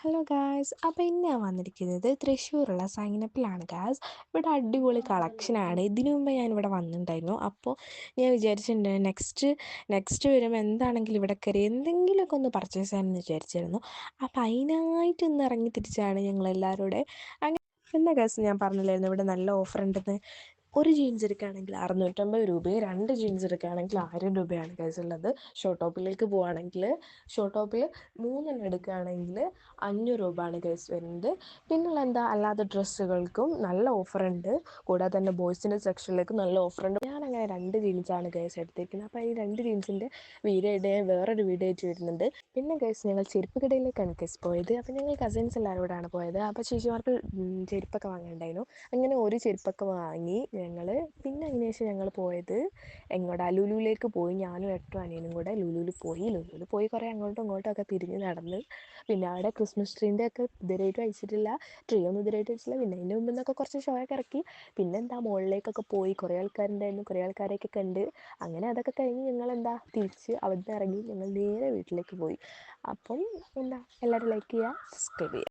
Hello guys, അപ്പോൾ ഇന്ന് ഞാൻ വന്നിരിക്കുന്നത് തൃശ്ശൂരുള്ള സൈനപ്പിലാണ് ഗായ്സ്. ഇവിടെ അടിപൊളി കളക്ഷനാണ്. ഇതിനു മുമ്പ് ഞാൻ ഇവിടെ വന്നിട്ടുണ്ടായിരുന്നു. അപ്പോൾ ഞാൻ വിചാരിച്ചിട്ടുണ്ട് നെക്സ്റ്റ് വരുമ്പോൾ എന്താണെങ്കിലും ഇവിടെ കയറി എന്തെങ്കിലുമൊക്കെ ഒന്ന് പർച്ചേസ് ചെയ്യാമെന്ന് വിചാരിച്ചിരുന്നു. അപ്പോൾ അതിനായിട്ട് ഇന്ന് ഇറങ്ങി തിരിച്ചാണ് ഞങ്ങളെല്ലാവരും കൂടെ. അങ്ങനെ എന്താ ഗായ്സ്, ഞാൻ പറഞ്ഞില്ലായിരുന്നു ഇവിടെ നല്ല ഓഫർ ഉണ്ടെന്ന്. ഒരു ജീൻസ് എടുക്കുകയാണെങ്കിൽ 650 രൂപയും 2 ജീൻസ് എടുക്കുകയാണെങ്കിൽ 1000 രൂപയാണ് ഗൈസ് ഉള്ളത്. ഷോർട്ട് ടോപ്പിലേക്ക് പോവുകയാണെങ്കിൽ ഷോർട്ട് ടോപ്പിൽ 3 എടുക്കുകയാണെങ്കിൽ 500 രൂപയാണ് ഗൈസ് വരുന്നത്. പിന്നുള്ള എന്താ അല്ലാതെ ഡ്രസ്സുകൾക്കും നല്ല ഓഫറുണ്ട്. കൂടാതെ തന്നെ ബോയ്സിൻ്റെ സെക്ഷനിലേക്ക് നല്ല ഓഫറുണ്ട്. ഞാനങ്ങനെ 2 ജീൻസാണ് ഗൈസ് എടുത്തിരിക്കുന്നത്. അപ്പോൾ ഈ 2 ജീൻസിൻ്റെ വീഡിയോ വേറൊരു വീഡിയോ ആയിട്ട് വരുന്നുണ്ട്. പിന്നെ ഗൈസ് ഞങ്ങൾ ചെരുപ്പ് കടയിലേക്കാണ് ഗൈസ് പോയത്. അപ്പോൾ ഞങ്ങൾ കസിൻസ് എല്ലാവരും കൂടെയാണ് പോയത്. അപ്പോൾ ചേച്ചിമാർക്ക് ചെരുപ്പൊക്കെ വാങ്ങിയിട്ടുണ്ടായിരുന്നു. അങ്ങനെ ഒരു ചെരുപ്പൊക്കെ വാങ്ങി ഞങ്ങൾ. പിന്നെ അതിന് ശേഷം ഞങ്ങൾ പോയത് ലുലുവിലേക്ക് പോയി. ഞാനും ഏട്ടനും അനിയനും കൂടെ ലുലുവിൽ പോയി കുറേ അങ്ങോട്ടും ഇങ്ങോട്ടും ഒക്കെ തിരിഞ്ഞ് നടന്ന്. പിന്നെ അവിടെ ക്രിസ്മസ് ട്രീൻ്റെ ഒക്കെ ഇതുവരെയായിട്ട് വെച്ചിട്ടില്ല, ട്രീ ഒന്നും ഇതുവരെയായിട്ട് വെച്ചിട്ടില്ല. പിന്നെ അതിൻ്റെ മുമ്പിൽ നിന്നൊക്കെ കുറച്ച് ഷോ ഒക്കെ ഇറക്കി. പിന്നെ എന്താ മുകളിലേക്കൊക്കെ പോയി, കുറേ ആൾക്കാരുണ്ടായിരുന്നു, കുറേ ആൾക്കാരെയൊക്കെ കണ്ട്. അങ്ങനെ അതൊക്കെ കഴിഞ്ഞ് ഞങ്ങളെന്താ തിരിച്ച് അവിടെ നിന്ന് ഇറങ്ങി ഞങ്ങൾ നേരെ വീട്ടിലേക്ക് പോയി. അപ്പം എന്താ എല്ലാവരും ലൈക്ക് ചെയ്യുക, സബ്സ്ക്രൈബ് ചെയ്യുക.